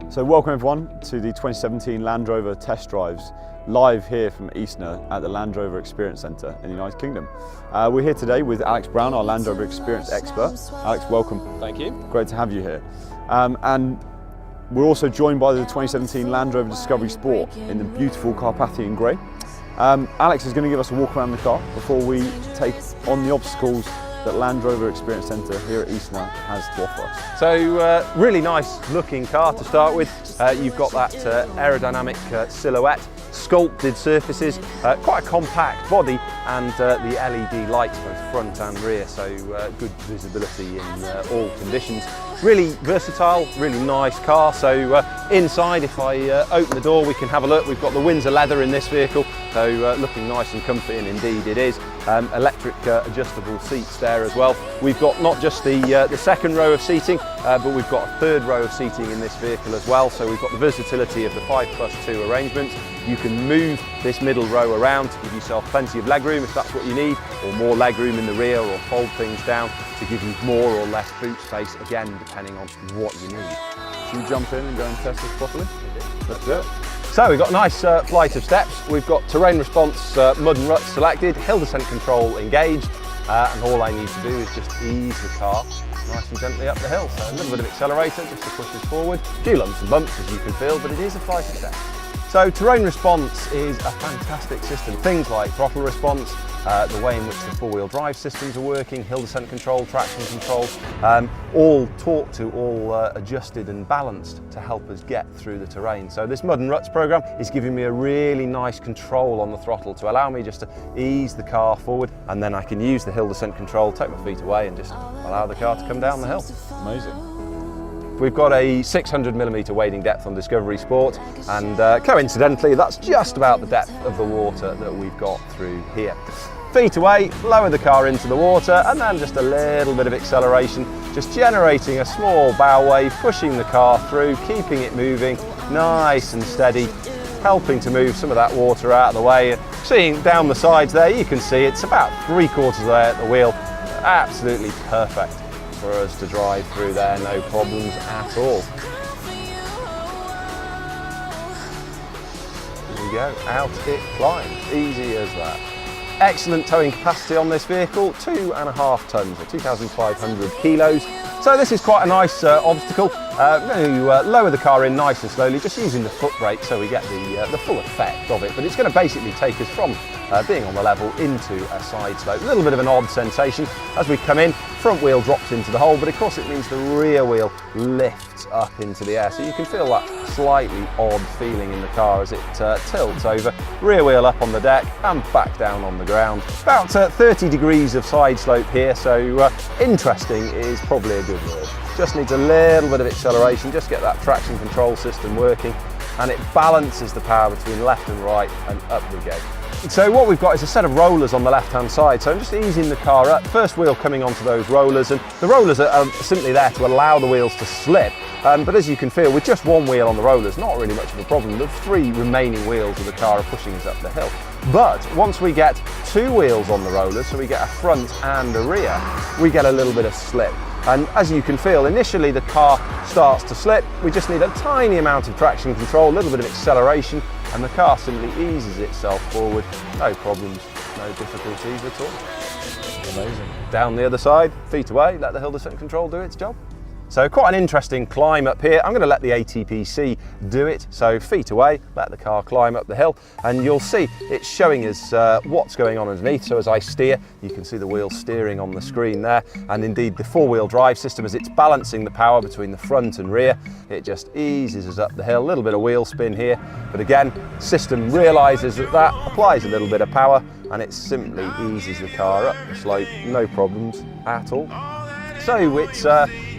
So welcome everyone to the 2017 Land Rover test drives, live here from Eastnor at the Land Rover Experience Centre in the United Kingdom. We're here today with Alex Brown, our Land Rover Experience expert. Alex, welcome. Thank you. Great to have you here. And we're also joined by the 2017 Land Rover Discovery Sport in the beautiful Carpathian grey. Alex is going to give us a walk around the car before we take on the obstacles that Land Rover Experience Centre here at Eastnor has to offer us. So really nice looking car to start with. You've got that aerodynamic silhouette, sculpted surfaces, quite a compact body, and the LED lights both front and rear, so good visibility in all conditions. Really versatile, really nice car. So inside, if I open the door, we can have a look. We've got the Windsor leather in this vehicle, so looking nice and comfy, and indeed it is. Electric adjustable seats there as well. We've got not just the second row of seating, but we've got a third row of seating in this vehicle as well. So we've got the versatility of the 5+2 arrangement. You can move this middle row around to give yourself plenty of leg room if that's what you need, or more leg room in the rear, or fold things down to give you more or less boot space, again depending on what you need. Should we jump in and go and test this properly? Let's do it. So we've got a nice flight of steps. We've got terrain response mud and ruts selected, hill descent control engaged, and all I need to do is just ease the car nice and gently up the hill. So a little bit of accelerator just to push us forward. A few lumps and bumps as you can feel, but it is a flight of steps. So terrain response is a fantastic system. Things like throttle response, the way in which the four-wheel drive systems are working, hill descent control, traction control, all talked to, all adjusted and balanced to help us get through the terrain. So this mud and ruts program is giving me a really nice control on the throttle to allow me just to ease the car forward, and then I can use the hill descent control, take my feet away and just allow the car to come down the hill. Amazing. We've got a 600mm wading depth on Discovery Sport, and coincidentally that's just about the depth of the water that we've got through here. Feet away, lower the car into the water, and then just a little bit of acceleration, just generating a small bow wave, pushing the car through, keeping it moving nice and steady, helping to move some of that water out of the way. Seeing down the sides there, you can see it's about 3/4 there at the wheel. Absolutely perfect for us to drive through there, no problems at all. There we go, out it climbs, easy as that. Excellent towing capacity on this vehicle, 2.5 tonnes or 2,500 kilos. So this is quite a nice obstacle. I'm going to lower the car in nice and slowly, just using the foot brake so we get the full effect of it. But it's going to basically take us from being on the level into a side slope. A little bit of an odd sensation as we come in. Front wheel drops into the hole, but of course it means the rear wheel lifts up into the air. So you can feel that slightly odd feeling in the car as it tilts over. Rear wheel up on the deck and back down on the ground. About 30 degrees of side slope here, so interesting is probably a good word. Just needs a little bit of acceleration, just get that traction control system working, and it balances the power between left and right, and up we go. So what we've got is a set of rollers on the left-hand side, so I'm just easing the car up, first wheel coming onto those rollers, and the rollers are simply there to allow the wheels to slip, but as you can feel, with just one wheel on the rollers, not really much of a problem. The 3 remaining wheels of the car are pushing us up the hill. But once we get 2 wheels on the rollers, so we get a front and a rear, we get a little bit of slip. And as you can feel, initially the car starts to slip. We just need a tiny amount of traction control, a little bit of acceleration, and the car simply eases itself forward. No problems, no difficulties at all. Amazing. Down the other side, feet away, let the hill descent control do its job. So quite an interesting climb up here. I'm going to let the ATPC do it. So feet away, let the car climb up the hill, and you'll see it's showing us what's going on underneath. So as I steer, you can see the wheel steering on the screen there, and indeed the four-wheel drive system, as it's balancing the power between the front and rear, it just eases us up the hill. A little bit of wheel spin here, but again, system realizes that applies a little bit of power, and it simply eases the car up the slope, no problems at all. So it's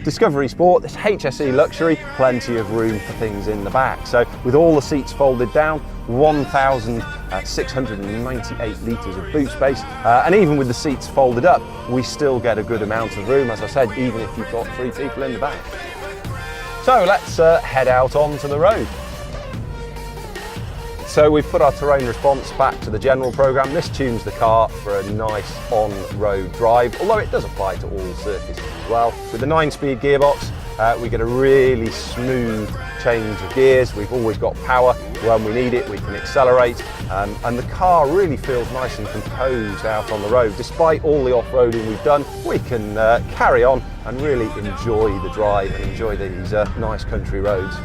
Discovery Sport, this HSE luxury, plenty of room for things in the back. So with all the seats folded down, 1,698 litres of boot space, and even with the seats folded up, we still get a good amount of room, as I said, even if you've got 3 people in the back. So let's head out onto the road. So we've put our terrain response back to the general program. This tunes the car for a nice on-road drive, although it does apply to all surfaces as well. With the 9-speed gearbox, We get a really smooth change of gears. We've always got power when we need it. We can accelerate, and the car really feels nice and composed out on the road. Despite all the off-roading we've done, we can carry on and really enjoy the drive and enjoy these nice country roads.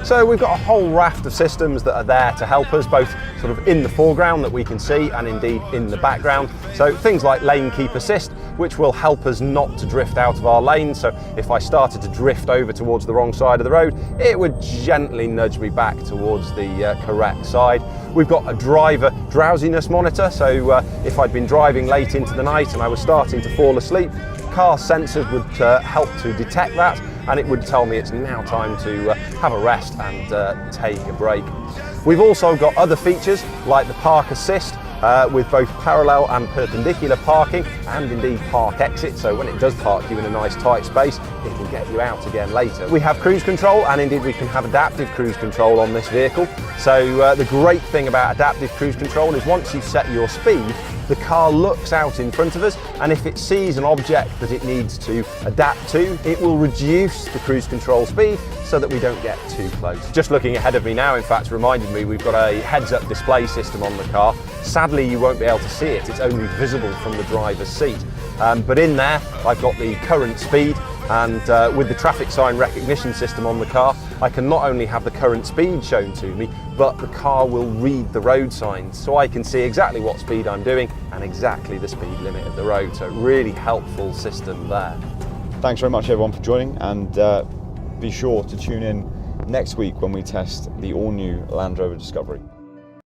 So we've got a whole raft of systems that are there to help us, both sort of in the foreground that we can see and indeed in the background. So things like lane keep assist, which will help us not to drift out of our lane. So if I started to drift over towards the wrong side of the road, it would gently nudge me back towards the correct side. We've got a driver drowsiness monitor, so if I'd been driving late into the night and I was starting to fall asleep, car sensors would help to detect that, and it would tell me it's now time to have a rest and take a break. We've also got other features like the park assist, with both parallel and perpendicular parking, and indeed park exit, so when it does park you in a nice tight space, it will get you out again later. We have cruise control, and indeed we can have adaptive cruise control on this vehicle. So the great thing about adaptive cruise control is once you've set your speed, the car looks out in front of us, and if it sees an object that it needs to adapt to, it will reduce the cruise control speed so that we don't get too close. Just looking ahead of me now, in fact, reminded me we've got a heads-up display system on the car. Sadly, you won't be able to see it. It's only visible from the driver's seat. But in there, I've got the current speed, and with the traffic sign recognition system on the car, I can not only have the current speed shown to me, but the car will read the road signs, so I can see exactly what speed I'm doing and exactly the speed limit of the road. So really helpful system there. Thanks very much everyone for joining, and be sure to tune in next week when we test the all-new Land Rover Discovery.